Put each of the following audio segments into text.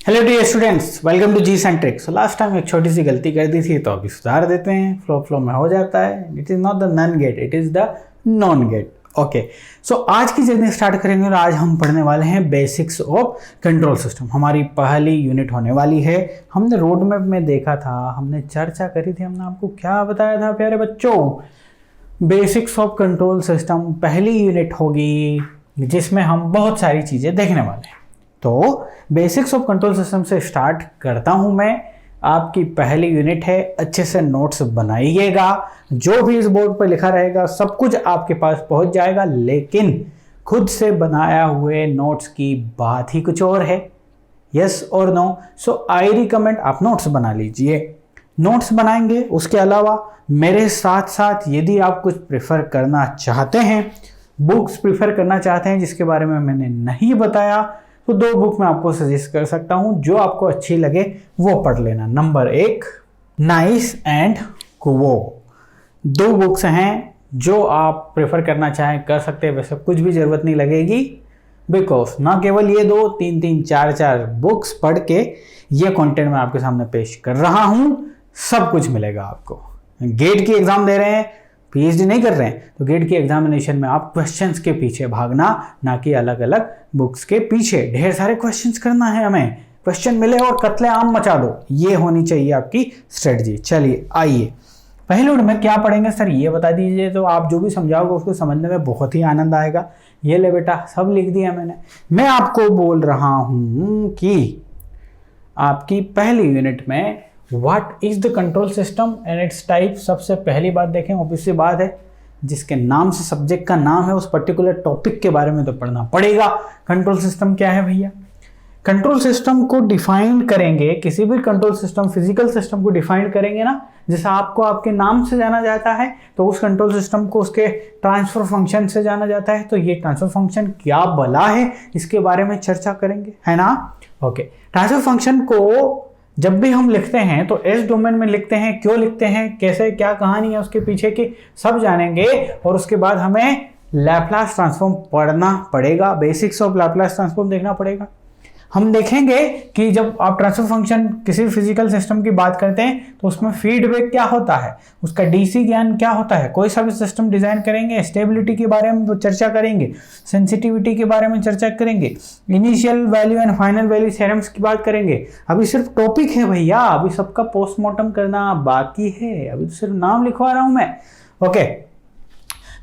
Hello dear students, welcome to G centric. So last time एक छोटी सी गलती कर दी थी तो अभी सुधार देते हैं। फ्लो में हो जाता है। It is not the nun gate, it is the non gate. Okay, so आज की जर्नी स्टार्ट करेंगे और आज हम पढ़ने वाले हैं बेसिक्स ऑफ कंट्रोल सिस्टम। हमारी पहली यूनिट होने वाली है। हमने रोड मैप में देखा था, हमने चर्चा करी थी, हमने आपको क्या बताया था प्यारे बच्चों? बेसिक्स ऑफ कंट्रोल सिस्टम पहली यूनिट होगी जिसमें हम बहुत सारी चीज़ें देखने वाले हैं। तो बेसिक्स ऑफ कंट्रोल सिस्टम से स्टार्ट करता हूं मैं। आपकी पहली यूनिट है, अच्छे से नोट्स बनाइएगा। जो भी इस बोर्ड पर लिखा रहेगा सब कुछ आपके पास पहुंच जाएगा, लेकिन खुद से बनाया हुए नोट्स की बात ही कुछ और है। यस और नो? सो आई रिकमेंड आप नोट्स बना लीजिए। नोट्स बनाएंगे, उसके अलावा मेरे साथ साथ यदि आप कुछ प्रेफर करना चाहते हैं, बुक्स प्रेफर करना चाहते हैं जिसके बारे में मैंने नहीं बताया, तो दो बुक मैं आपको सजेस्ट कर सकता हूं। जो आपको अच्छी लगे वो पढ़ लेना। नंबर 1 नाइस एंड कुवो, दो बुक्स हैं जो आप प्रेफर करना चाहें कर सकते हैं। वैसे कुछ भी जरूरत नहीं लगेगी, बिकॉज ना केवल ये दो, 3-3, 4-4 बुक्स पढ़ के ये कंटेंट मैं आपके सामने पेश कर रहा हूं। सब कुछ मिलेगा आपको। गेट की एग्जाम दे रहे हैं, पीएचडी नहीं कर रहे हैं, तो गेट की एग्जामिनेशन में आप क्वेश्चंस के पीछे भागना, ना कि अलग अलग बुक्स के पीछे। ढेर सारे क्वेश्चंस करना है हमें, क्वेश्चन मिले और कत्ले आम मचा दो, ये होनी चाहिए आपकी स्ट्रेटजी। चलिए आइए, पहले में क्या पढ़ेंगे सर ये बता दीजिए, तो आप जो भी समझाओगे उसको समझने में बहुत ही आनंद आएगा। ये ले बेटा, सब लिख दिया मैंने। मैं आपको बोल रहा हूं कि आपकी पहली यूनिट में what is the control system and it's type. सबसे पहली बात देखें, ऑब्वियसली बात है, जिसके नाम से सब्जेक्ट का नाम है उस पर्टिकुलर टॉपिक के बारे में तो पढ़ना पड़ेगा। कंट्रोल सिस्टम क्या है भैया? कंट्रोल सिस्टम को डिफाइन करेंगे, किसी भी कंट्रोल सिस्टम, फिजिकल सिस्टम को डिफाइन करेंगे ना, जैसा आपको आपके नाम से जाना जाता है, तो उस कंट्रोल सिस्टम को उसके ट्रांसफर फंक्शन से जाना जाता है। तो ये ट्रांसफर फंक्शन क्या भला है, इसके बारे में चर्चा करेंगे, है ना? ओके, ट्रांसफर फंक्शन को जब भी हम लिखते हैं तो एस डोमेन में लिखते हैं। क्यों लिखते हैं, कैसे, क्या कहानी है उसके पीछे की, सब जानेंगे। और उसके बाद हमें लैप्लास ट्रांसफॉर्म पढ़ना पड़ेगा, बेसिक्स ऑफ लैप्लास ट्रांसफॉर्म देखना पड़ेगा। हम देखेंगे कि जब आप ट्रांसफर फंक्शन किसी फिजिकल सिस्टम की बात करते हैं तो उसमें फीडबैक क्या होता है, उसका डीसी ज्ञान क्या होता है। कोई सा भी सिस्टम डिजाइन करेंगे, स्टेबिलिटी के बारे में चर्चा करेंगे, सेंसिटिविटी के बारे में चर्चा करेंगे, initial value and final value theorems की बात करेंगे। अभी सिर्फ टॉपिक है भैया, अभी सबका पोस्टमार्टम करना बाकी है, अभी तो सिर्फ नाम लिखवा रहा हूं मैं। ओके,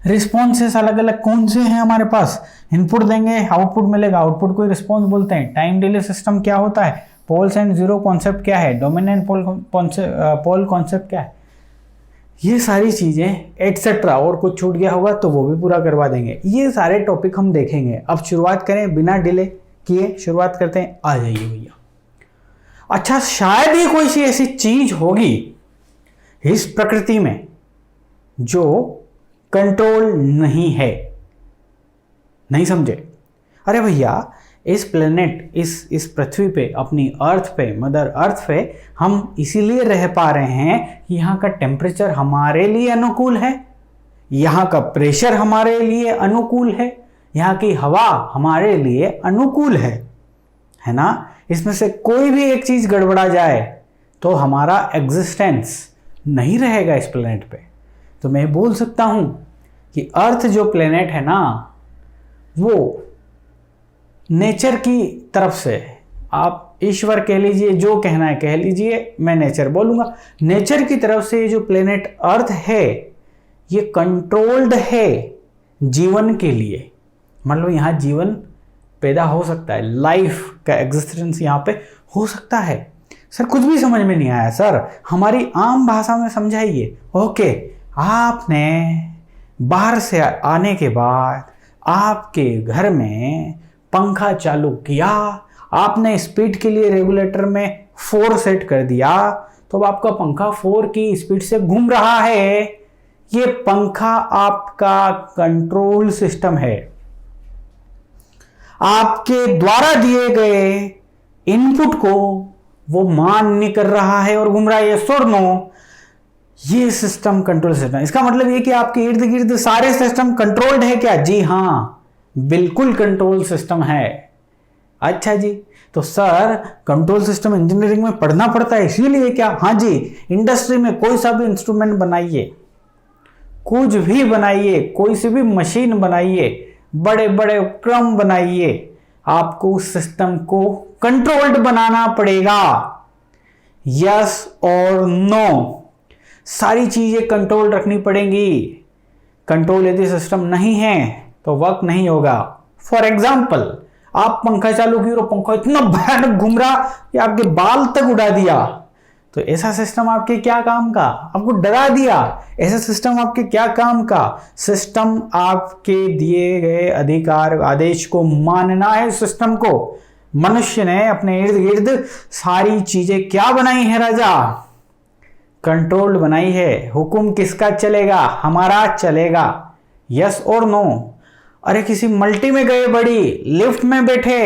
रिस्पॉन्सेस अलग अलग कौन से हैं हमारे पास? इनपुट देंगे, आउटपुट मिलेगा, आउटपुट को रिस्पॉन्स बोलते हैं। टाइम डिले सिस्टम क्या होता है? पोल्स एंड जीरो कॉन्सेप्ट क्या है? डोमिनेंट पोल कॉन्सेप्ट क्या है? ये सारी चीजें एटसेट्रा, और कुछ छूट गया होगा तो वो भी पूरा करवा देंगे। ये सारे टॉपिक हम देखेंगे। अब शुरुआत करें बिना डिले किए, शुरुआत करते हैं। आ जाइए भैया। अच्छा, शायद ही कोई सी ऐसी चीज होगी इस प्रकृति में जो कंट्रोल नहीं है। नहीं समझे? अरे भैया, इस प्लेनेट, इस पृथ्वी पे, अपनी अर्थ पे, मदर अर्थ पे हम इसीलिए रह पा रहे हैं कि यहाँ का टेम्परेचर हमारे लिए अनुकूल है, यहाँ का प्रेशर हमारे लिए अनुकूल है, यहाँ की हवा हमारे लिए अनुकूल है ना? इसमें से कोई भी एक चीज गड़बड़ा जाए तो हमारा एग्जिस्टेंस नहीं रहेगा इस प्लेनेट पे। तो मैं बोल सकता हूं कि अर्थ जो प्लेनेट है ना, वो नेचर की तरफ से, आप ईश्वर कह लीजिए, जो कहना है कह लीजिए, मैं नेचर बोलूंगा। नेचर की तरफ से ये जो प्लेनेट अर्थ है ये कंट्रोल्ड है जीवन के लिए। मतलब यहां जीवन पैदा हो सकता है, लाइफ का एग्जिस्टेंस यहां पे हो सकता है। सर कुछ भी समझ में नहीं आया सर, हमारी आम भाषा में समझाइए। ओके, आपने बाहर से आने के बाद आपके घर में पंखा चालू किया, आपने स्पीड के लिए रेगुलेटर में 4 सेट कर दिया, तो अब आपका पंखा 4 की स्पीड से घूम रहा है। ये पंखा आपका कंट्रोल सिस्टम है, आपके द्वारा दिए गए इनपुट को वो मान्य कर रहा है और घूम रहा है। यस और नो? ये सिस्टम कंट्रोल सिस्टम। इसका मतलब ये कि आपके इर्द गिर्द सारे सिस्टम कंट्रोल्ड है क्या? जी हाँ, बिल्कुल कंट्रोल सिस्टम है। अच्छा जी, तो सर कंट्रोल सिस्टम इंजीनियरिंग में पढ़ना पड़ता है इसीलिए क्या? हाँ जी, इंडस्ट्री में कोई सा भी इंस्ट्रूमेंट बनाइए, कुछ भी बनाइए, कोई सी भी मशीन बनाइए, बड़े बड़े उपक्रम बनाइए, आपको उस सिस्टम को कंट्रोल्ड बनाना पड़ेगा। यस और नो, सारी चीजें कंट्रोल रखनी पड़ेंगी। कंट्रोल यदि सिस्टम नहीं है तो वर्क नहीं होगा। फॉर एग्जाम्पल, आप पंखा चालू किए और पंखा इतना भयानक घूम रहा कि आपके बाल तक उड़ा दिया, तो ऐसा सिस्टम आपके क्या काम का? आपको डरा दिया, ऐसा सिस्टम आपके क्या काम का? सिस्टम आपके दिए गए अधिकार आदेश को मानना है। सिस्टम को मनुष्य ने अपने इर्द गिर्द सारी चीजें क्या बनाई है राजा? कंट्रोल्ड बनाई है। हुक्म किसका चलेगा? हमारा चलेगा। यस और नो? अरे किसी मल्टी में गए, बड़ी लिफ्ट में बैठे,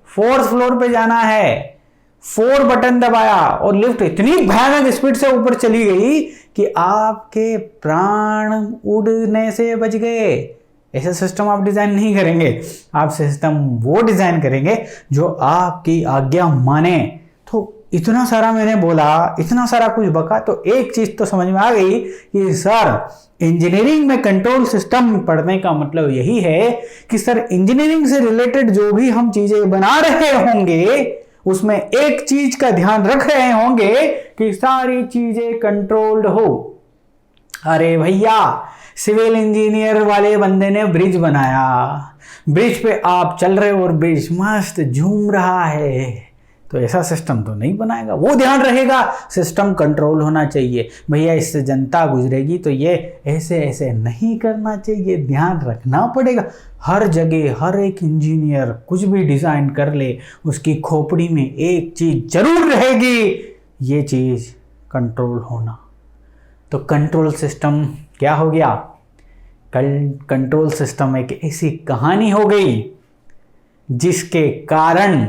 4th फ्लोर पे जाना है, 4 बटन दबाया और लिफ्ट इतनी भयानक स्पीड से ऊपर चली गई कि आपके प्राण उड़ने से बच गए। ऐसा सिस्टम आप डिजाइन नहीं करेंगे। आप सिस्टम वो डिजाइन करेंगे जो आपकी आज्ञा माने। तो इतना सारा मैंने बोला, इतना सारा कुछ बका, तो एक चीज तो समझ में आ गई कि सर इंजीनियरिंग में कंट्रोल सिस्टम पढ़ने का मतलब यही है कि सर इंजीनियरिंग से रिलेटेड जो भी हम चीजें बना रहे होंगे उसमें एक चीज का ध्यान रख रहे होंगे कि सारी चीजें कंट्रोल्ड हो। अरे भैया, सिविल इंजीनियर वाले बंदे ने ब्रिज बनाया, ब्रिज पे आप चल रहे हो और ब्रिज मस्त झूम रहा है, तो ऐसा सिस्टम तो नहीं बनाएगा। वो ध्यान रहेगा सिस्टम कंट्रोल होना चाहिए। भैया इससे जनता गुजरेगी तो ये ऐसे ऐसे नहीं करना चाहिए, ध्यान रखना पड़ेगा। हर जगह हर एक इंजीनियर कुछ भी डिजाइन कर ले, उसकी खोपड़ी में एक चीज जरूर रहेगी, ये चीज कंट्रोल होना। तो कंट्रोल सिस्टम क्या हो गया? कंट्रोल सिस्टम एक ऐसी कहानी हो गई जिसके कारण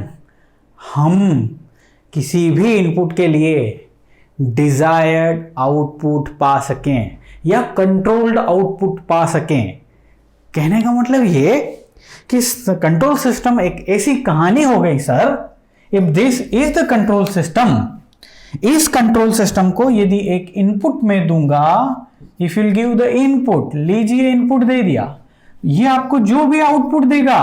हम किसी भी इनपुट के लिए डिजायर्ड आउटपुट पा सकें या कंट्रोल्ड आउटपुट पा सकें। कहने का मतलब ये कि कंट्रोल सिस्टम एक ऐसी कहानी हो गई sir. If this is the control system, इस कंट्रोल सिस्टम को यदि एक इनपुट में दूंगा, if will give the input, लीजिए इनपुट दे दिया, ये आपको जो भी आउटपुट देगा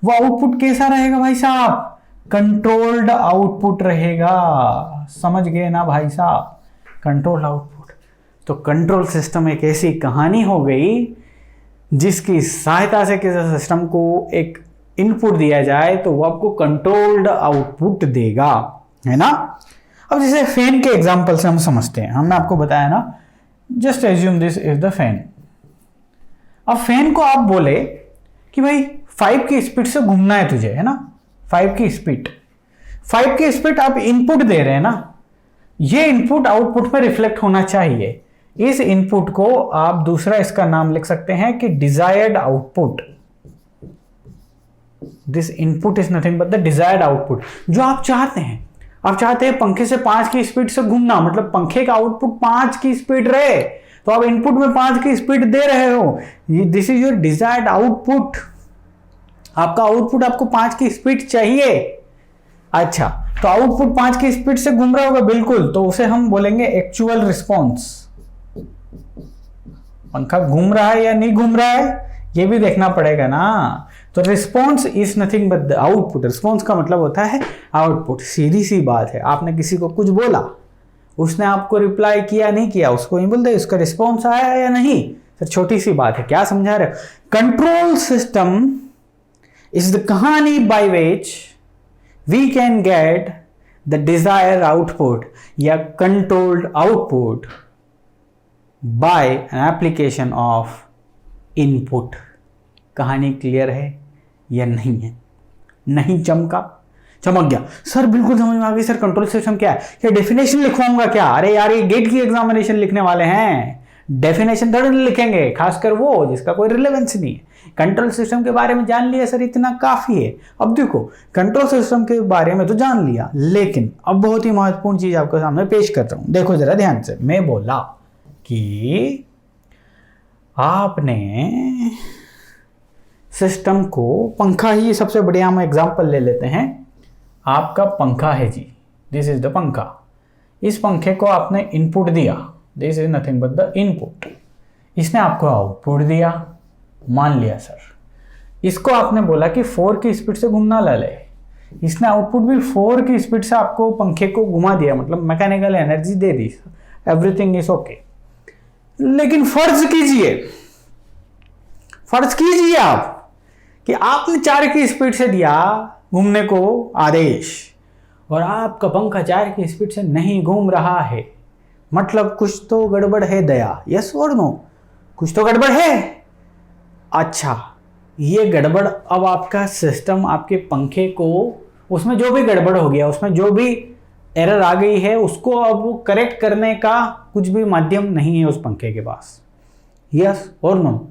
वो आउटपुट कैसा रहेगा भाई साहब? कंट्रोल्ड आउटपुट रहेगा। समझ गए ना भाई साहब? Controlled output. तो कंट्रोल सिस्टम एक ऐसी कहानी हो गई जिसकी सहायता से किसी सिस्टम को एक इनपुट दिया जाए तो वो आपको कंट्रोल्ड आउटपुट देगा, है ना? अब जैसे फैन के एग्जांपल से हम समझते हैं, हमने आपको बताया ना, just assume this is the fan. अब फैन को आप बोले कि भाई 5 की स्पीड से घूमना है तुझे, है ना? 5 की स्पीड, 5 की स्पीड आप इनपुट दे रहे हैं ना, ये इनपुट आउटपुट में रिफ्लेक्ट होना चाहिए। इस इनपुट को आप दूसरा इसका नाम लिख सकते हैं कि desired output. This input is nothing but the desired output, जो आप चाहते हैं। आप चाहते हैं पंखे से 5 की स्पीड से घूमना, मतलब पंखे का आउटपुट 5 की स्पीड रहे, तो आप इनपुट में 5 की स्पीड दे रहे हो। This is your desired output. आपका आउटपुट आपको 5 की स्पीड चाहिए। अच्छा, तो आउटपुट 5 की स्पीड से घूम रहा होगा, बिल्कुल, तो उसे हम बोलेंगे एक्चुअल रिस्पॉन्स। पंखा घूम रहा है या नहीं घूम रहा है ये भी देखना पड़ेगा ना। तो response is nothing but the output. Response का मतलब होता है आउटपुट। सीधी सी बात है, आपने किसी को कुछ बोला, उसने आपको रिप्लाई किया नहीं किया, उसको ही बोलते उसका रिस्पॉन्स आया या नहीं। तो छोटी सी बात है, क्या समझा रहे हो? Control system is the kahani by which we can get the desired output या controlled output by an application of input। कहानी क्लियर है या नहीं है? नहीं चमका? चमक गया सर, बिल्कुल समझ में आ गई सर। कंट्रोल सिस्टम क्या है? क्या डेफिनेशन लिखवाऊंगा क्या? अरे यार, ये गेट की एग्जामिनेशन लिखने वाले हैं, डेफिनेशन थोड़ी लिखेंगे, खासकर वो जिसका कोई रिलेवेंस नहीं है। कंट्रोल सिस्टम के बारे में जान लिया सर, इतना काफी है। अब देखो, कंट्रोल सिस्टम के बारे में तो जान लिया, लेकिन अब बहुत ही महत्वपूर्ण चीज आपके सामने पेश करता हूं। देखो जरा ध्यान से, मैं बोला कि आपने सिस्टम को, पंखा ही सबसे बढ़िया हम एग्जांपल ले लेते हैं, आपका पंखा है जी, दिस इज द पंखा। इस पंखे को आपने इनपुट दिया, this is nothing but the input. इसने आपको आउटपुट दिया, मान लिया सर। इसको आपने बोला कि 4 की स्पीड से घूमना ले, इसने आउटपुट भी 4 की स्पीड से आपको पंखे को घुमा दिया, मतलब mechanical energy they the, everything is okay. लेकिन फर्ज कीजिए आप कि आपने 4 की स्पीड से दिया घूमने को आदेश, और आपका पंखा 4 की स्पीड से नहीं घूम रहा है, मतलब कुछ तो गड़बड़ है दया, यस और नो? कुछ तो गड़बड़ है। अच्छा, ये गड़बड़ अब आपका सिस्टम आपके पंखे को, उसमें जो भी गड़बड़ हो गया, उसमें जो भी एरर आ गई है, उसको अब करेक्ट करने का कुछ भी माध्यम नहीं है उस पंखे के पास, यस और नो?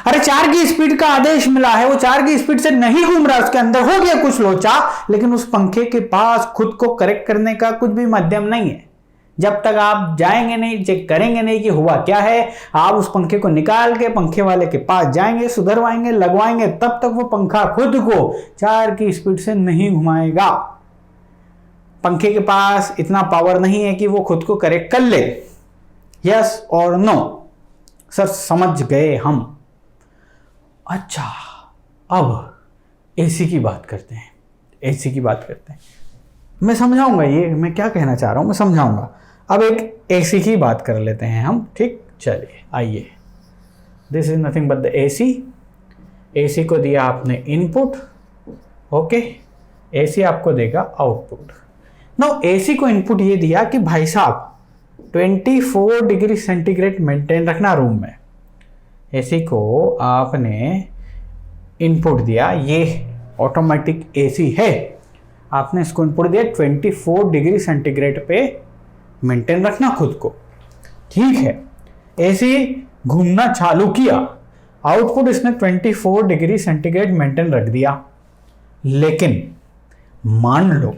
अरे 4 की स्पीड का आदेश मिला है, वो 4 की स्पीड से नहीं घूम रहा, उसके अंदर हो गया कुछ लोचा, लेकिन उस पंखे के पास खुद को करेक्ट करने का कुछ भी माध्यम नहीं है। जब तक आप जाएंगे नहीं, चेक करेंगे नहीं कि हुआ क्या है, आप उस पंखे को निकाल के पंखे वाले के पास जाएंगे, सुधरवाएंगे, लगवाएंगे, तब तक वो पंखा खुद को 4 की स्पीड से नहीं घुमाएगा। पंखे के पास इतना पावर नहीं है कि वो खुद को करेक्ट कर ले, यस और नो? सर समझ गए हम। अच्छा, अब एसी की बात करते हैं, एसी की बात करते हैं। मैं समझाऊंगा, ये मैं क्या कहना चाह रहा हूं मैं समझाऊंगा। अब एक एसी की बात कर लेते हैं हम, ठीक? चलिए आइए, this is nothing but the AC. AC को दिया आपने इनपुट, ओके, एसी आपको देगा आउटपुट। नो, एसी को इनपुट ये दिया कि भाई साहब 24 डिग्री सेंटीग्रेड मेंटेन रखना रूम में। एसी को आपने इनपुट दिया, ये ऑटोमेटिक एसी है, आपने इसको इनपुट दिया 24 डिग्री सेंटीग्रेड पे मेंटेन रखना खुद को, ठीक है। एसी घूमना चालू किया, आउटपुट इसने 24 डिग्री सेंटीग्रेड मेंटेन रख दिया। लेकिन मान लो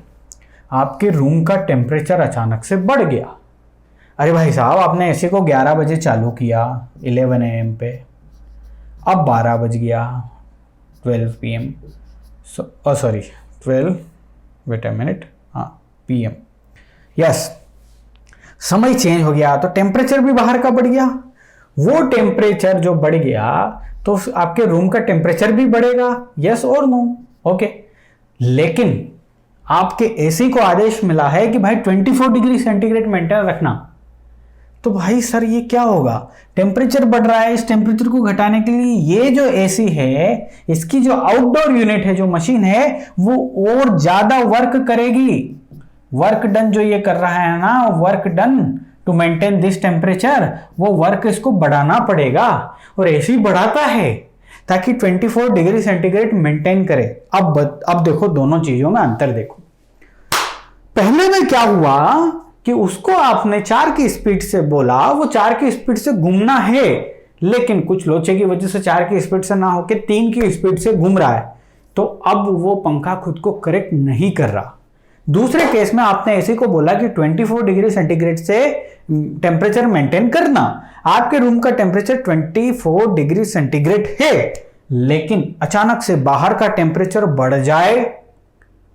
आपके रूम का टेम्परेचर अचानक से बढ़ गया। अरे भाई साहब, आपने एसी को 11 बजे चालू किया 11 AM पे, अब 12 बज गया 12 PM, sorry 12, wait a minute, हाँ PM, यस, समय चेंज हो गया तो टेम्परेचर भी बाहर का बढ़ गया। वो टेम्परेचर जो बढ़ गया तो आपके रूम का टेम्परेचर भी बढ़ेगा, यस और नो? ओके। लेकिन आपके एसी को आदेश मिला है कि भाई 24 डिग्री सेंटीग्रेड मेंटेन रखना, तो भाई सर ये क्या होगा? टेम्परेचर बढ़ रहा है, इस टेम्परेचर को घटाने के लिए ये जो एसी है, इसकी जो आउटडोर यूनिट है, जो मशीन है, वो और ज्यादा वर्क करेगी। वर्क डन जो ये कर रहा है ना, work done to maintain this temperature, वो वर्क इसको बढ़ाना पड़ेगा, और एसी बढ़ाता है ताकि 24 डिग्री सेंटीग्रेड मेंटेन करे। अब देखो दोनों चीजों में अंतर देखो। पहले में क्या हुआ कि उसको आपने 4 की स्पीड से बोला, वो 4 की स्पीड से घूमना है, लेकिन कुछ लोचे की वजह से 4 की स्पीड से ना होकर 3 की स्पीड से घूम रहा है, तो अब वो पंखा खुद को करेक्ट नहीं कर रहा। दूसरे केस में आपने एसी को बोला कि 24 डिग्री सेंटीग्रेड से टेम्परेचर मेंटेन करना, आपके रूम का टेम्परेचर 24 डिग्री सेंटीग्रेड है, लेकिन अचानक से बाहर का टेम्परेचर बढ़ जाए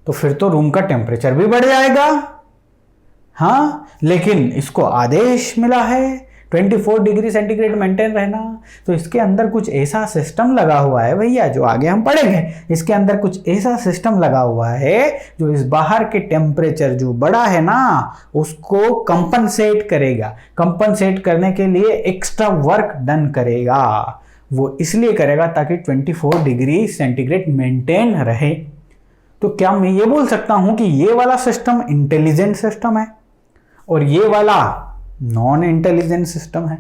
तो फिर तो रूम का टेम्परेचर भी बढ़ जाएगा। हाँ, लेकिन इसको आदेश मिला है 24 डिग्री सेंटीग्रेड मेंटेन रहना, तो इसके अंदर कुछ ऐसा सिस्टम लगा हुआ है भैया, जो आगे हम पढ़ेंगे। इसके अंदर कुछ ऐसा सिस्टम लगा हुआ है जो इस बाहर के टेम्परेचर जो बढ़ा है ना, उसको कंपनसेट करेगा। कंपनसेट करने के लिए एक्स्ट्रा वर्क डन करेगा। वो इसलिए करेगा ताकि 24 डिग्री सेंटीग्रेड मेंटेन रहे। तो क्या मैं ये बोल सकता हूं कि ये वाला सिस्टम इंटेलिजेंट सिस्टम है और ये वाला नॉन इंटेलिजेंट सिस्टम है?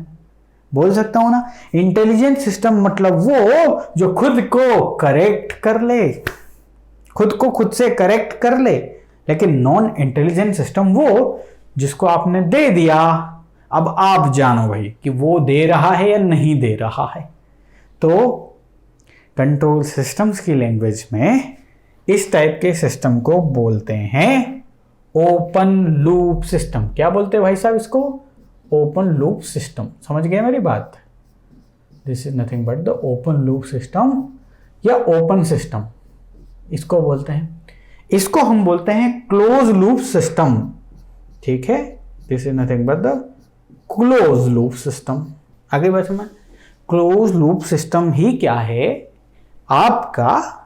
बोल सकता हूं ना। इंटेलिजेंट सिस्टम मतलब वो जो खुद को करेक्ट कर ले, खुद को खुद से करेक्ट कर ले। लेकिन नॉन इंटेलिजेंट सिस्टम वो जिसको आपने दे दिया, अब आप जानो भाई कि वो दे रहा है या नहीं दे रहा है। तो कंट्रोल सिस्टम्स की लैंग्वेज में इस टाइप के सिस्टम को बोलते हैं ओपन लूप सिस्टम। क्या बोलते हैं भाई साहब इसको? Open loop system. समझ गए मेरी बात? This is nothing but the open loop system या ओपन सिस्टम इसको बोलते हैं। इसको हम बोलते हैं क्लोज लूप सिस्टम। ठीक है, this is nothing but the close loop system. आगे बढ़ में क्लोज लूप सिस्टम ही क्या है? आपका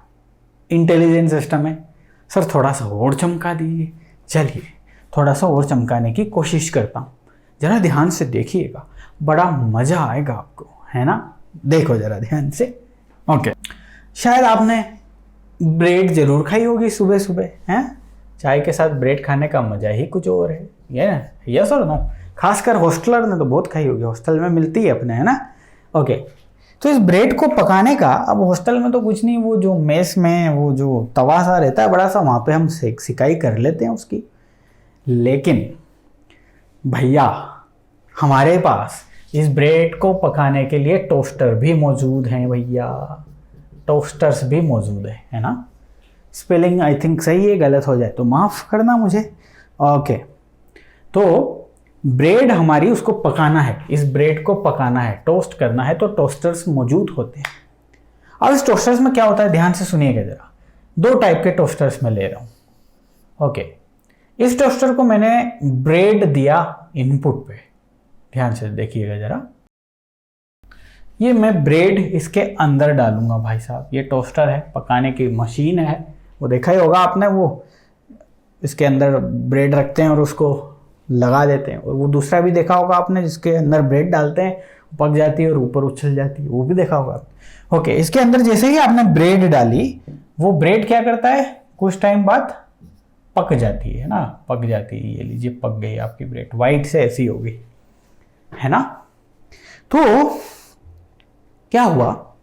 इंटेलिजेंट सिस्टम है। सर थोड़ा सा और चमका दीजिए। चलिए थोड़ा सा और चमकाने की कोशिश करता हूँ, जरा ध्यान से देखिएगा, बड़ा मजा आएगा आपको, है ना? देखो जरा ध्यान से। ओके, शायद आपने ब्रेड जरूर खाई होगी सुबह सुबह, हैं? चाय के साथ ब्रेड खाने का मजा ही कुछ और है, यस और नो? खासकर हॉस्टलर ने तो बहुत खाई होगी, हॉस्टल में मिलती है अपने, है ना? ओके, तो इस ब्रेड को पकाने का, अब हॉस्टल में तो कुछ नहीं, वो जो मेस में वो जो तवा सा रहता है बड़ा सा, वहाँ पे हम सिकाई कर लेते हैं उसकी। लेकिन भैया हमारे पास इस ब्रेड को पकाने के लिए टोस्टर भी मौजूद हैं भैया, टोस्टर्स भी मौजूद है ना? स्पेलिंग आई थिंक सही है, गलत हो जाए तो माफ़ करना मुझे। ओके, तो ब्रेड हमारी उसको पकाना है, इस ब्रेड को पकाना है, टोस्ट करना है, तो टोस्टर्स मौजूद होते हैं। अब इस टोस्टर्स में क्या होता है, ध्यान से सुनिएगा जरा। दो टाइप के टोस्टर्स मैं ले रहा हूँ। ओके, इस टोस्टर को मैंने ब्रेड दिया इनपुट पे, ध्यान से देखिएगा जरा। ये मैं ब्रेड इसके अंदर डालूंगा भाई साहब। ये टोस्टर है, पकाने की मशीन है, वो देखा ही होगा आपने, वो इसके अंदर ब्रेड रखते हैं और उसको लगा देते हैं। और वो दूसरा भी देखा होगा आपने, जिसके अंदर ब्रेड डालते हैं, पक जाती है और ऊपर उछल जाती है, वो भी देखा होगा। ओके, इसके अंदर जैसे ही आपने ब्रेड डाली, वो ब्रेड क्या करता है, कुछ टाइम बाद पक जाती है ना, पक जाती है। ये लीजिए, पक गई आपकी ब्रेड, वाइट से ऐसी हो गई, है ना? तो क्या हुआ,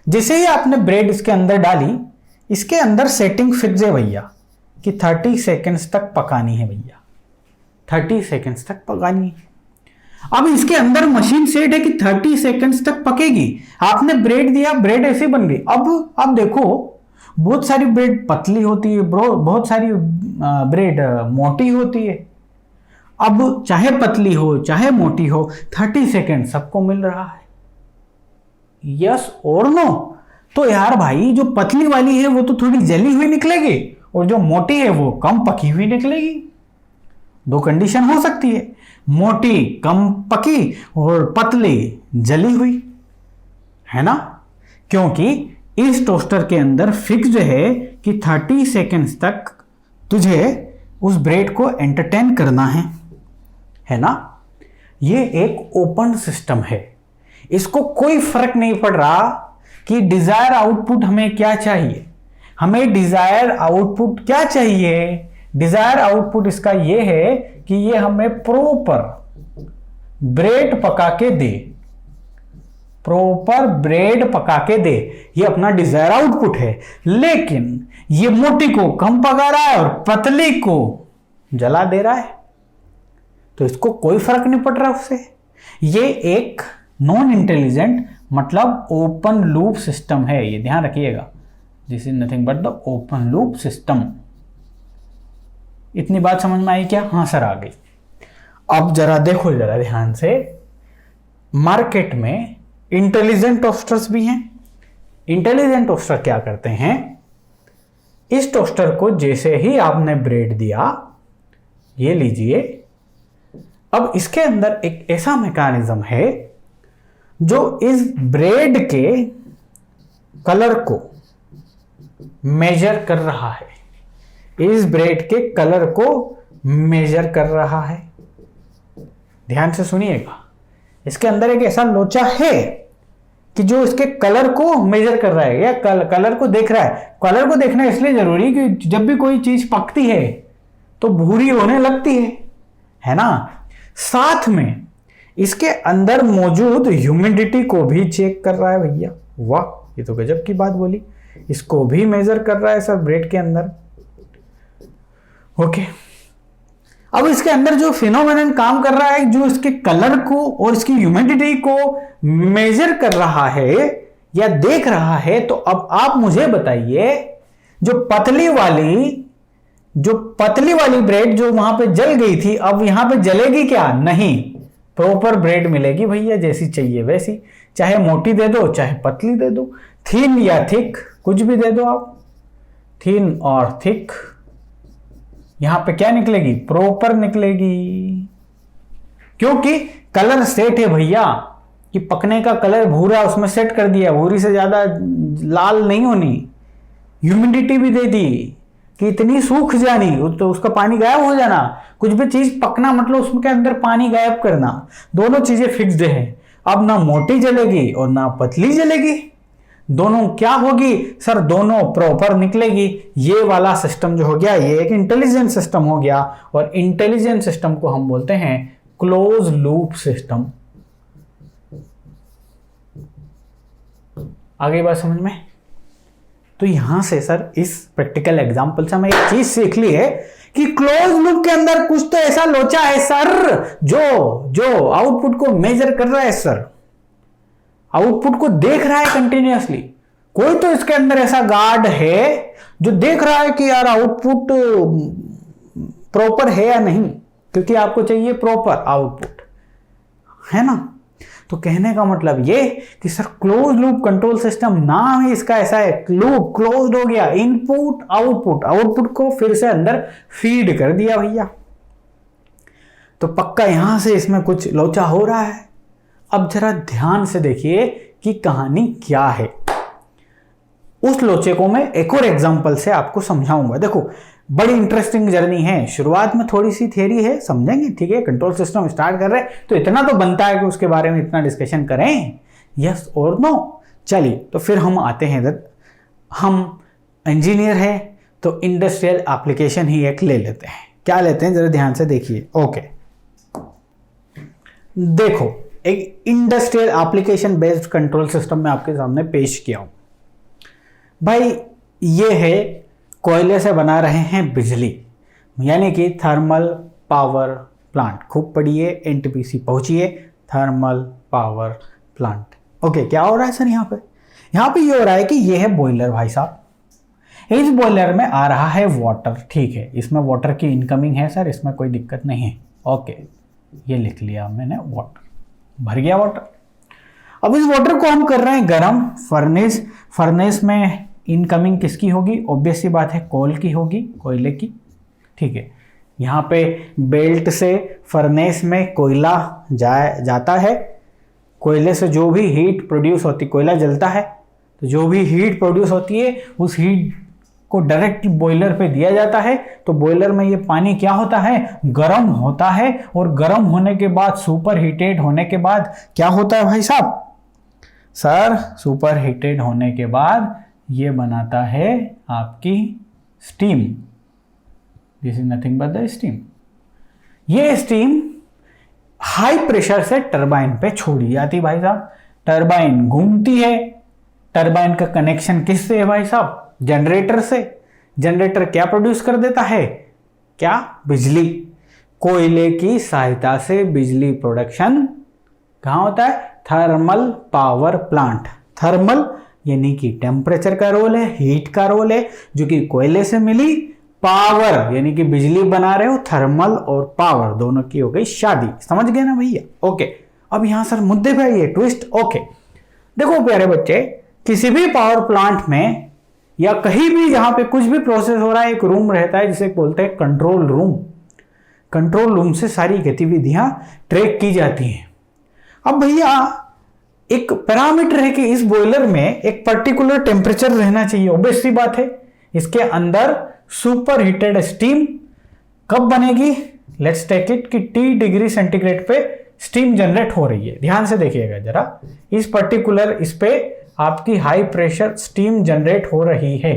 जैसे ही आपने ब्रेड इसके अंदर डाली, इसके अंदर सेटिंग फिक्स है भैया कि 30 सेकेंड्स तक पकानी है भैया, 30 सेकेंड्स तक पकानी है। अब इसके अंदर मशीन सेट है कि 30 सेकेंड्स तक पकेगी। आपने ब्रेड दिया, ब्रेड ऐसे बन गई। अब देखो, बहुत सारी ब्रेड पतली होती है, बहुत सारी ब्रेड मोटी होती है। अब चाहे पतली हो चाहे मोटी हो, 30 सेकेंड सबको मिल रहा है, यस और नो? तो यार भाई, जो पतली वाली है वो तो थोड़ी जली हुई निकलेगी, और जो मोटी है वो कम पकी हुई निकलेगी। दो कंडीशन हो सकती है, मोटी कम पकी और पतली जली हुई, है ना? क्योंकि इस टोस्टर के अंदर फिक्स्ड है कि 30 सेकेंड्स तक तुझे उस ब्रेड को एंटरटेन करना है ना? ये एक ओपन सिस्टम है, इसको कोई फर्क नहीं पड़ रहा कि डिजायर आउटपुट हमें क्या चाहिए। हमें डिजायर आउटपुट क्या चाहिए? डिजायर आउटपुट इसका ये है कि ये हमें प्रॉपर ब्रेड पका के दे, प्रॉपर ब्रेड पका के दे, ये अपना डिजायर आउटपुट है। लेकिन ये मोटी को कम पका रहा है और पतली को जला दे रहा है, तो इसको कोई फर्क नहीं पड़ रहा उससे। ये एक नॉन इंटेलिजेंट मतलब ओपन लूप सिस्टम है, ये ध्यान रखिएगा। This is nothing but the open loop system. इतनी बात समझ में आई क्या? हाँ सर, आ गई। अब जरा देखो जरा ध्यान से, मार्केट में इंटेलिजेंट टोस्टर्स भी हैं। इंटेलिजेंट टोस्टर क्या करते हैं, इस टोस्टर को जैसे ही आपने ब्रेड दिया, ये लीजिए, अब इसके अंदर एक ऐसा मैकेनिज्म है जो इस ब्रेड के कलर को मेजर कर रहा है, इस ब्रेड के कलर को मेजर कर रहा है। ध्यान से सुनिएगा, इसके अंदर एक ऐसा लोचा है कि जो इसके कलर को मेजर कर रहा है या कलर को देख रहा है। कलर को देखना इसलिए जरूरी कि जब भी कोई चीज पकती है तो भूरी होने लगती है ना? साथ में इसके अंदर मौजूद ह्यूमिडिटी को भी चेक कर रहा है भैया। वाह, ये तो गजब की बात बोली, इसको भी मेजर कर रहा है सर ब्रेड के अंदर। ओके, अब इसके अंदर जो फिनोमेनन काम कर रहा है, जो इसके कलर को और इसकी ह्यूमिडिटी को मेजर कर रहा है या देख रहा है, तो अब आप मुझे बताइए, जो पतली वाली ब्रेड जो वहां पे जल गई थी, अब यहां पे जलेगी क्या? नहीं, प्रॉपर ब्रेड मिलेगी भैया, जैसी चाहिए वैसी। चाहे मोटी दे दो चाहे पतली दे दो, थिन या थिक, कुछ भी दे दो आप। थिन और थिक, यहां पे क्या निकलेगी, प्रॉपर निकलेगी, क्योंकि कलर सेट है भैया, कि पकने का कलर भूरा उसमें सेट कर दिया, भूरी से ज्यादा लाल नहीं होनी, ह्यूमिडिटी भी दे दी कि इतनी सूख जानी तो उसका पानी गायब हो जाना, कुछ भी चीज पकना मतलब उसके अंदर पानी गायब करना, दोनों चीजें फिक्स्ड है। अब ना मोटी जलेगी और ना पतली जलेगी, दोनों क्या होगी सर, दोनों प्रॉपर निकलेगी। ये वाला सिस्टम जो हो गया ये एक इंटेलिजेंट सिस्टम हो गया, और इंटेलिजेंट सिस्टम को हम बोलते हैं क्लोज लूप सिस्टम। आगे बात समझ में? तो यहां से सर इस प्रैक्टिकल एग्जांपल से हमें एक चीज सीख ली है कि क्लोज लूप के अंदर कुछ तो ऐसा लोचा है सर, जो आउटपुट को मेजर कर रहा है सर, आउटपुट को देख रहा है कंटिन्यूअसली। कोई तो इसके अंदर ऐसा गार्ड है जो देख रहा है कि यार आउटपुट प्रॉपर है या नहीं, क्योंकि आपको चाहिए प्रॉपर आउटपुट, है ना। तो कहने का मतलब ये कि sir close loop control system नाम ही इसका ऐसा है, लूप क्लोज्ड हो गया, इनपुट आउटपुट, आउटपुट को फिर से अंदर फीड कर दिया भैया। तो पक्का यहां से इसमें कुछ लोचा हो रहा है। अब जरा ध्यान से देखिए कि कहानी क्या है। उस लोचे को मैं एक और एग्जांपल से आपको समझाऊंगा। देखो बड़ी इंटरेस्टिंग जर्नी है, शुरुआत में थोड़ी सी थियरी है, समझेंगे, ठीक है। कंट्रोल सिस्टम स्टार्ट कर रहे हैं तो इतना तो बनता है कि उसके बारे में इतना डिस्कशन करें, यस और नो। चलिए तो फिर हम आते हैं, हम इंजीनियर हैं तो इंडस्ट्रियल एप्लीकेशन ही एक ले लेते हैं। क्या लेते हैं जरा ध्यान से देखिए। ओके देखो, एक industrial application based control system में आपके सामने पेश किया हूं भाई। ये है, कोयले से बना रहे हैं बिजली, यानी कि थर्मल पावर प्लांट। खूब पढ़िए, एनटीपीसी पहुंचिए, थर्मल पावर प्लांट। ओके क्या हो रहा है सर यहाँ पे ये हो रहा है कि ये है बॉयलर भाई साहब। इस बॉयलर में आ रहा है वाटर, ठीक है, इसमें वाटर की इनकमिंग है सर, इसमें कोई दिक्कत नहीं है। ओके ये लिख लिया मैंने, वाटर भर गया वाटर। अब इस वाटर को हम कर रहे हैं गर्म, फर्नेस में इनकमिंग किसकी होगी, ऑब्वियस सी बात है कोल की होगी, कोयले की, ठीक है। यहाँ पे बेल्ट से फर्नेस में कोयला जाता है, कोयले से जो भी हीट प्रोड्यूस होती, कोयला जलता है तो जो भी हीट प्रोड्यूस होती है उस हीट को डायरेक्ट बॉयलर पे दिया जाता है। तो बॉयलर में ये पानी क्या होता है, गर्म होता है, और गर्म होने के बाद, सुपर हीटेड होने के बाद क्या होता है भाई साहब, सर सुपर हीटेड होने के बाद ये बनाता है आपकी steam. This is nothing but the steam. ये स्टीम हाई प्रेशर से टरबाइन पे छोड़ी जाती भाई साहब। टरबाइन घूमती है, टरबाइन का कनेक्शन किससे है भाई साहब, जनरेटर से। जनरेटर क्या प्रोड्यूस कर देता है, क्या, बिजली। कोयले की सहायता से बिजली प्रोडक्शन कहां होता है, थर्मल पावर प्लांट। थर्मल यानी कि टेम्परेचर का रोल है, हीट का रोल है, जो कि कोयले से मिली। पावर यानी कि बिजली बना रहे हो, थर्मल और पावर दोनों की हो गई शादी। समझ गए ना भैया? ओके अब यहां सर मुद्दे पे आइए, ट्विस्ट। ओके देखो प्यारे बच्चे, किसी भी पावर प्लांट में या कहीं भी जहां पे कुछ भी प्रोसेस हो रहा है, एक रूम रहता है जिसे बोलते हैं कंट्रोल रूम। कंट्रोल रूम से सारी गतिविधियां ट्रैक की जाती हैं। अब भैया एक पैरामीटर है कि इस बॉयलर में एक पर्टिकुलर टेम्परेचर रहना चाहिए, ऑब्वियस सी बात है। इसके अंदर सुपर हीटेड स्टीम कब बनेगी, लेट्स टेक इट कि T डिग्री सेंटीग्रेड पे स्टीम जनरेट हो रही है। ध्यान से देखिएगा जरा, इस पर्टिकुलर इस पे आपकी हाई प्रेशर स्टीम जनरेट हो रही है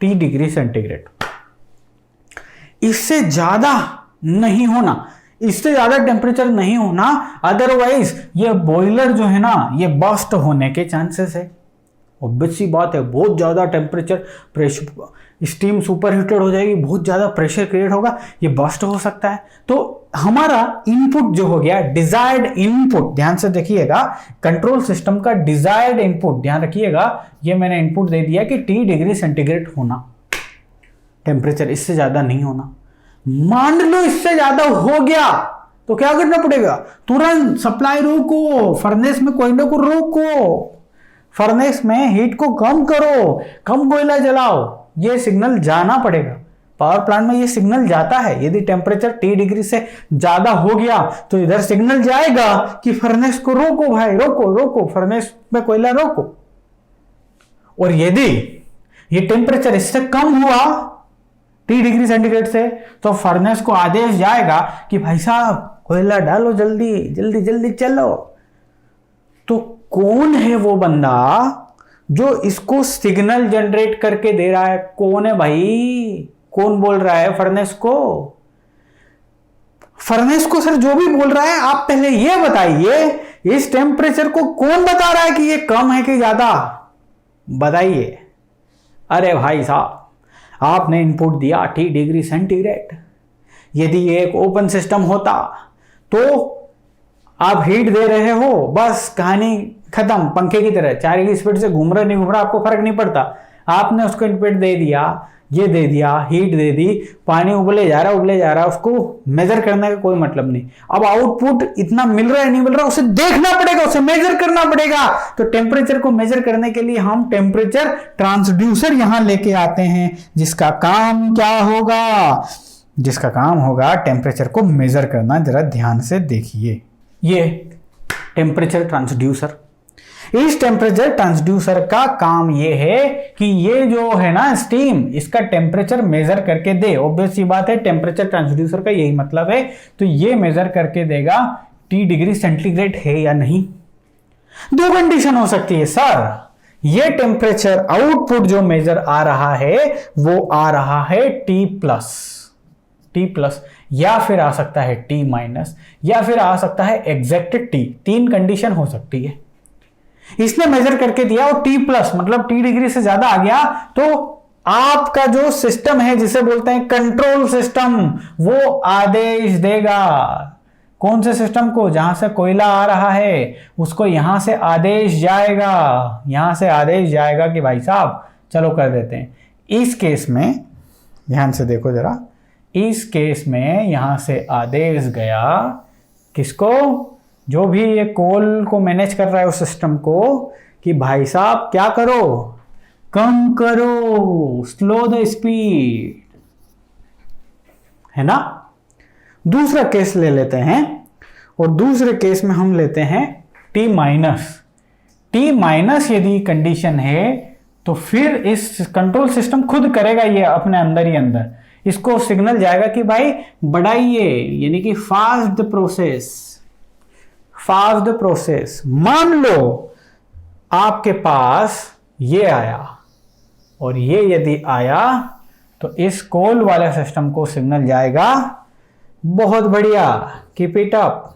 T डिग्री सेंटीग्रेड। इससे ज्यादा नहीं होना, इससे ज्यादा टेम्परेचर नहीं होना, अदरवाइज ये बॉयलर जो है ना ये बस्ट होने के चांसेस है। ऑब्वियस सी बात है, बहुत ज्यादा temperature, pressure, steam super heated हो जाएगी, बहुत ज्यादा प्रेशर क्रिएट होगा, ये बस्ट हो सकता है। तो हमारा इनपुट जो हो गया, डिजायर्ड इनपुट, ध्यान से देखिएगा, कंट्रोल सिस्टम का डिजायर्ड इनपुट, ध्यान रखिएगा, ये मैंने इनपुट दे दिया कि T डिग्री सेंटीग्रेड होना टेम्परेचर, इससे ज्यादा नहीं होना। मान लो इससे ज्यादा हो गया तो क्या करना पड़ेगा, तुरंत सप्लाई रोको, फर्नेस में कोयले को रोको, फर्नेस में हीट को कम करो, कम कोयला जलाओ, ये सिग्नल जाना पड़ेगा। पावर प्लांट में ये सिग्नल जाता है। यदि टेम्परेचर T डिग्री से ज्यादा हो गया तो इधर सिग्नल जाएगा कि फर्नेस को रोको भाई, रोको रोको, फर्नेस में कोयला रोको। और यदि ये टेम्परेचर इससे कम हुआ T डिग्री सेंटीग्रेड से तो फर्नेस को आदेश जाएगा कि भाई साहब कोयला डालो, जल्दी जल्दी जल्दी चलो। तो कौन है वो बंदा जो इसको सिग्नल जनरेट करके दे रहा है? कौन है भाई? कौन बोल रहा है फर्नेस को? फर्नेस को सर जो भी बोल रहा है, आप पहले ये बताइए इस टेम्परेचर को कौन बता रहा है कि ये कम है कि ज्यादा? बताइए। अरे भाई साहब, आपने इनपुट दिया T डिग्री सेंटीग्रेड। यदि ये एक ओपन सिस्टम होता तो आप हीट दे रहे हो, बस कहानी खत्म। पंखे की तरह 4 की स्पीड से घूम रहा नहीं घूम रहा आपको फर्क नहीं पड़ता। आपने उसको इनपुट दे दिया, ये दे दिया, हीट दे दी, पानी उबले जा रहा, उसको मेजर करने का कोई मतलब नहीं। अब आउटपुट इतना मिल रहा है नहीं मिल रहा, उसे देखना पड़ेगा, उसे मेजर करना पड़ेगा। तो टेम्परेचर को मेजर करने के लिए हम टेम्परेचर ट्रांसड्यूसर यहां लेके आते हैं, जिसका काम क्या होगा? जिसका काम होगा टेम्परेचर को मेजर करना। जरा ध्यान से देखिए, ये टेम्परेचर ट्रांसड्यूसर। इस टेम्परेचर ट्रांसड्यूसर का काम ये है कि ये जो है ना स्टीम, इसका टेम्परेचर मेजर करके दे। ऑब्वियस सी बात है, टेम्परेचर ट्रांसड्यूसर का यही मतलब है। तो ये मेजर करके देगा T डिग्री सेंटीग्रेड है या नहीं। दो कंडीशन हो सकती है सर, ये टेम्परेचर आउटपुट जो मेजर आ रहा है वो आ रहा है T प्लस, या फिर आ सकता है T माइनस, या फिर आ सकता है एग्जैक्ट T। 3 कंडीशन हो सकती है। इसने मेजर करके दिया और T प्लस मतलब T डिग्री से ज्यादा आ गया, तो आपका जो सिस्टम है जिसे बोलते हैं कंट्रोल सिस्टम, वो आदेश देगा। कौन से सिस्टम को? जहां से कोयला आ रहा है उसको यहां से आदेश जाएगा, यहां से आदेश जाएगा कि भाई साहब चलो कर देते हैं। इस केस में ध्यान से देखो जरा, इस केस में यहां से आदेश गया किसको? जो भी ये कोल को मैनेज कर रहा है उस सिस्टम को, कि भाई साहब क्या करो, कम करो, स्लो द स्पीड, है ना। दूसरा केस ले लेते हैं, और दूसरे केस में हम लेते हैं T माइनस यदि कंडीशन है तो फिर इस कंट्रोल सिस्टम खुद करेगा ये अपने अंदर ही अंदर। इसको सिग्नल जाएगा कि भाई बढ़ाइए, यानी कि फास्ट द प्रोसेस। मान लो आपके पास ये आया, और ये यदि आया तो इस कोल वाले सिस्टम को सिग्नल जाएगा बहुत बढ़िया, कीप इट अप।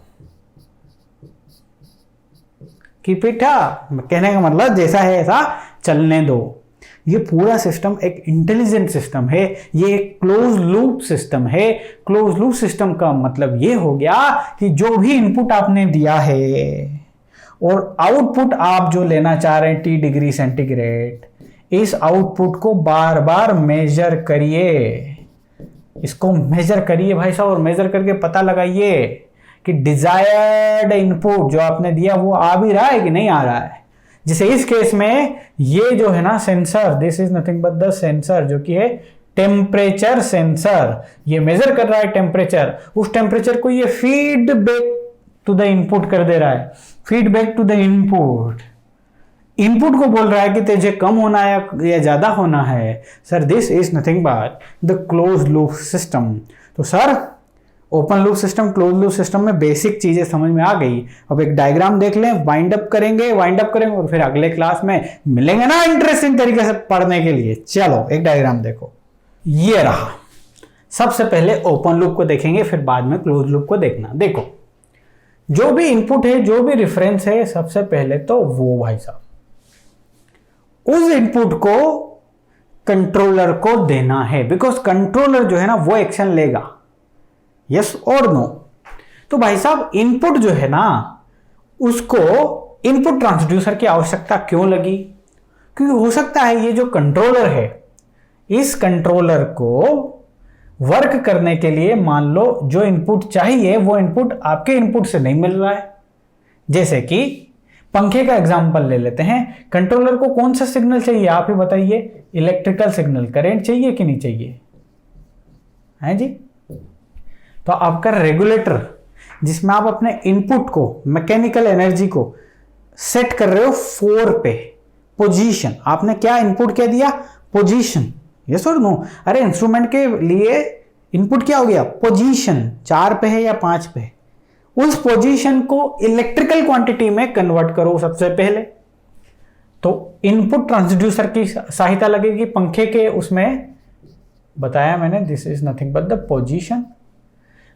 कहने का मतलब जैसा है ऐसा चलने दो। ये पूरा सिस्टम एक इंटेलिजेंट सिस्टम है, ये एक क्लोज लूप सिस्टम है। क्लोज लूप सिस्टम का मतलब ये हो गया कि जो भी इनपुट आपने दिया है और आउटपुट आप जो लेना चाह रहे हैं T डिग्री सेंटीग्रेड, इस आउटपुट को बार बार मेजर करिए। इसको मेजर करिए भाई साहब, और मेजर करके पता लगाइए कि डिजायर्ड इनपुट जो आपने दिया वो आ भी रहा है कि नहीं आ रहा है। जैसे इस केस में ये जो है ना sensor, this is nothing but the sensor, जो कि है टेम्परेचर सेंसर। ये मेजर कर रहा है टेम्परेचर, उस टेम्परेचर को ये फीडबैक टू द इनपुट कर दे रहा है। फीडबैक टू द इनपुट को बोल रहा है कि तुझे कम होना है या ज्यादा होना है। Sir this is nothing but the close loop system. तो sir open loop system, close loop system में बेसिक चीजें समझ में आ गई। अब एक डायग्राम देख लें, वाइंड अप करेंगे और फिर अगले क्लास में मिलेंगे ना इंटरेस्टिंग तरीके से पढ़ने के लिए। चलो एक डायग्राम देखो, ये रहा। सबसे पहले ओपन लूप को देखेंगे, फिर बाद में क्लोज लूप को देखना। देखो जो भी इनपुट है, जो भी रेफरेंस है, सबसे पहले तो वो भाई साहब उस इनपुट को कंट्रोलर को देना है, बिकॉज कंट्रोलर जो है ना वो एक्शन लेगा, यस और नो। तो भाई साहब इनपुट जो है ना उसको इनपुट ट्रांसड्यूसर की आवश्यकता क्यों लगी? क्योंकि हो सकता है ये जो कंट्रोलर है, इस कंट्रोलर को वर्क करने के लिए मान लो जो इनपुट चाहिए वो इनपुट आपके इनपुट से नहीं मिल रहा है। जैसे कि पंखे का एग्जांपल ले लेते हैं। कंट्रोलर को कौन सा सिग्नल चाहिए आप ही बताइए? इलेक्ट्रिकल सिग्नल, करंट चाहिए कि नहीं चाहिए? है जी। तो आपका रेगुलेटर जिसमें आप अपने इनपुट को, मैकेनिकल एनर्जी को सेट कर रहे हो 4 पे, पोजीशन, आपने क्या इनपुट क्या दिया? पोजीशन, यस और नो? अरे इंस्ट्रूमेंट के लिए इनपुट क्या हो गया? पोजीशन, 4 पे है या 5 पे, उस पोजीशन को इलेक्ट्रिकल क्वांटिटी में कन्वर्ट करो सबसे पहले। तो इनपुट ट्रांसड्यूसर की सहायता लगेगी पंखे के, उसमें बताया मैंने, this is nothing but the position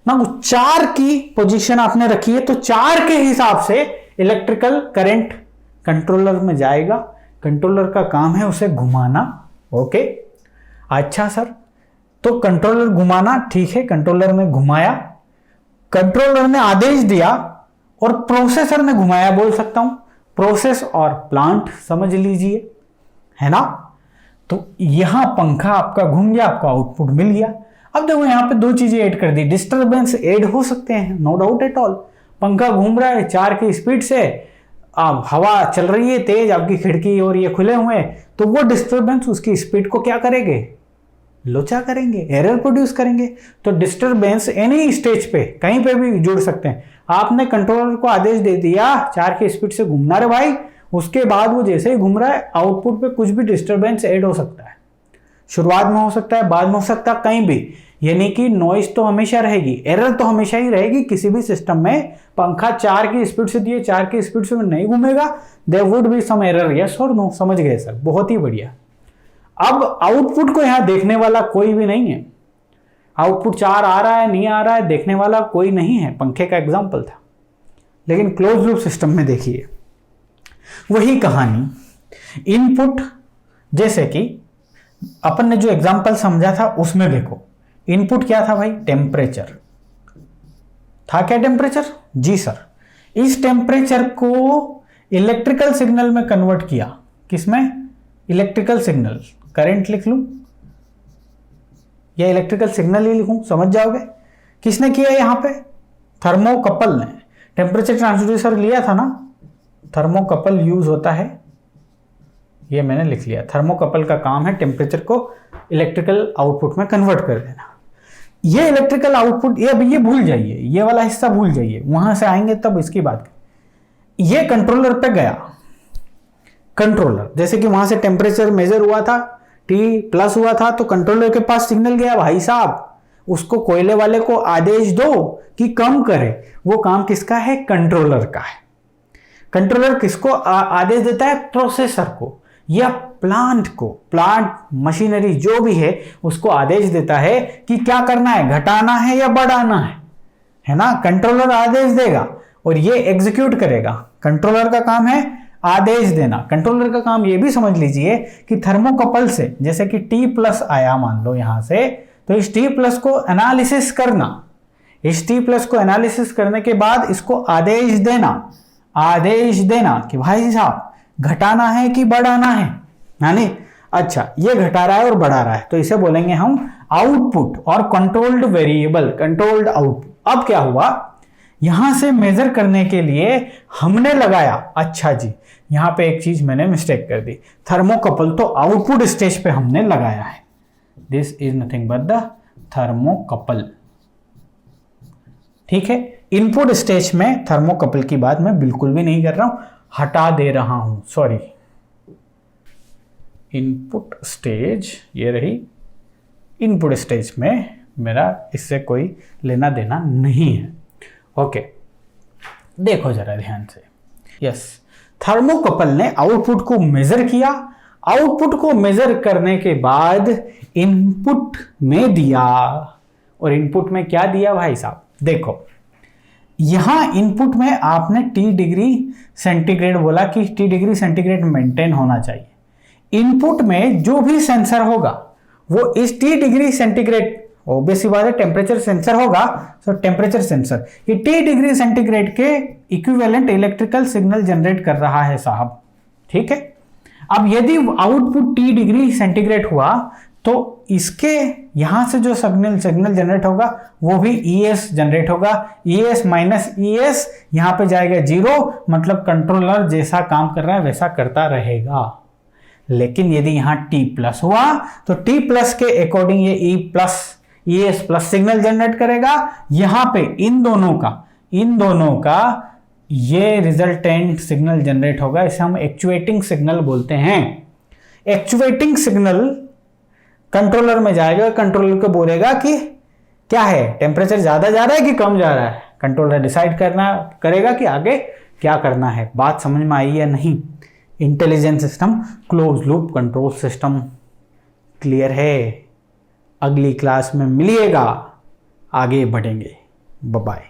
ना। 4 की पोजीशन आपने रखी है, तो 4 के हिसाब से इलेक्ट्रिकल करंट कंट्रोलर में जाएगा। कंट्रोलर का काम है उसे घुमाना। ओके, अच्छा सर, तो कंट्रोलर घुमाना, ठीक है, कंट्रोलर ने घुमाया, कंट्रोलर ने आदेश दिया और प्रोसेसर ने घुमाया, बोल सकता हूं प्रोसेस और प्लांट, समझ लीजिए, है ना। तो यहां पंखा आपका घूम गया, आपको आउटपुट मिल गया। अब देखो यहां पे 2 चीजें ऐड कर दी, डिस्टरबेंस ऐड हो सकते हैं, नो डाउट एट ऑल। पंखा घूम रहा है 4 की स्पीड से, अब हवा चल रही है तेज, आपकी खिड़की और ये खुले हुए हैं, तो वो डिस्टरबेंस उसकी स्पीड को क्या करेंगे? लोचा करेंगे, एरर प्रोड्यूस करेंगे। तो डिस्टरबेंस एनी स्टेज पे कहीं पे भी जुड़ सकते हैं। आपने कंट्रोलर को आदेश दे दिया 4 की स्पीड से घूमना रे भाई, उसके बाद वो जैसे ही घूम रहा है आउटपुट पे कुछ भी डिस्टरबेंस ऐड हो सकता है, शुरुआत में हो सकता है, बाद में हो सकता है, कहीं भी। यानी कि नॉइज तो हमेशा रहेगी, एरर तो हमेशा ही रहेगी किसी भी सिस्टम में। पंखा 4 की स्पीड से दिए, 4 की स्पीड से नहीं घूमेगा, there would be some error, yes और नो? समझ गए सर, बहुत ही बढ़िया। अब आउटपुट को यहां देखने वाला कोई भी नहीं है, आउटपुट 4 आ रहा है नहीं आ रहा है देखने वाला कोई नहीं है, पंखे का एग्जांपल था। लेकिन क्लोज लूप सिस्टम में देखिए वही कहानी, इनपुट, जैसे कि अपन ने जो एग्जांपल समझा था उसमें देखो, इनपुट क्या था भाई? टेम्परेचर था। क्या टेम्परेचर? जी सर। इस टेम्परेचर को इलेक्ट्रिकल सिग्नल में कन्वर्ट किया, किसमें? Electrical signal. करंट लिख लूं या इलेक्ट्रिकल सिग्नल ही लिखूं, समझ जाओगे। किसने किया यहां पे? थर्मोकपल ने। टेम्परेचर ट्रांसड्यूसर लिया था ना, थर्मोकपल यूज होता है, ये मैंने लिख लिया। थर्मोकपल का काम है टेम्परेचर को इलेक्ट्रिकल आउटपुट में कन्वर्ट कर देना। ये इलेक्ट्रिकल आउटपुट, ये भूल जाइए, ये वाला हिस्सा भूल जाइए, वहां से आएंगे तब इसकी बात करें। ये कंट्रोलर पे गया, कंट्रोलर जैसे कि वहां से टेम्परेचर मेजर हुआ था, T+ हुआ था, तो कंट्रोलर के पास सिग्नल गया, भाई साहब उसको कोयले वाले को आदेश दो कि कम करे। वो काम किसका है? कंट्रोलर का है। कंट्रोलर किसको आदेश देता है? प्रोसेसर को या प्लांट को, प्लांट मशीनरी जो भी है उसको आदेश देता है कि क्या करना है, घटाना है या बढ़ाना है ना। कंट्रोलर आदेश देगा और ये एग्जीक्यूट करेगा। कंट्रोलर का काम है आदेश देना। कंट्रोलर का काम ये भी समझ लीजिए कि थर्मोकपल से जैसे कि T+ आया मान लो यहां से, तो इस T+ को एनालिसिस करना, इस T+ को एनालिसिस करने के बाद इसको आदेश देना कि भाई साहब घटाना है कि बढ़ाना है, यानी अच्छा ये घटा रहा है और बढ़ा रहा है, तो इसे बोलेंगे हम आउटपुट और कंट्रोल्ड वेरिएबल, कंट्रोल्ड आउटपुट। अब क्या हुआ, यहां से मेजर करने के लिए हमने लगाया, अच्छा जी यहां पे एक चीज मैंने मिस्टेक कर दी, थर्मोकपल तो आउटपुट स्टेज पे हमने लगाया है, this is nothing but the thermocouple. ठीक है, इनपुट स्टेज में थर्मोकपल की बात मैं बिल्कुल भी नहीं कर रहा हूं, हटा दे रहा हूं, सॉरी। इनपुट स्टेज ये रही, इनपुट स्टेज में मेरा इससे कोई लेना देना नहीं है। ओके, देखो जरा ध्यान से, यस, थर्मोकपल ने आउटपुट को मेजर किया, आउटपुट को मेजर करने के बाद इनपुट में दिया, और इनपुट में क्या दिया भाई साहब, देखो यहां इनपुट में आपने T°C बोला कि T°C मेंटेन होना चाहिए। इनपुट में जो भी सेंसर होगा वो इस T°C, ऑब्वियस बात है टेम्परेचर सेंसर होगा, तो टेम्परेचर सेंसर ये T°C के इक्विवेलेंट इलेक्ट्रिकल सिग्नल जनरेट कर रहा है साहब। ठीक है, अब यदि आउटपुट T°C हुआ तो इसके यहां से जो सिग्नल जनरेट होगा वो भी ES जनरेट होगा। ES माइनस ES यहां पे जाएगा 0, मतलब कंट्रोलर जैसा काम कर रहा है वैसा करता रहेगा। लेकिन यदि यहां T प्लस हुआ तो T प्लस के अकॉर्डिंग ये ES प्लस सिग्नल जनरेट करेगा। यहां पे इन दोनों का ये रिजल्टेंट सिग्नल जनरेट होगा। इसे हम एक्चुएटिंग सिग्नल बोलते हैं। एक्चुएटिंग सिग्नल कंट्रोलर में जाएगा, कंट्रोलर को बोलेगा कि क्या है, टेम्परेचर ज्यादा जा रहा है कि कम जा रहा है। कंट्रोलर डिसाइड करेगा कि आगे क्या करना है। बात समझ में आई या नहीं? Intelligent system, close loop control system clear है? अगली क्लास में मिलिएगा, आगे बढ़ेंगे। Bye bye.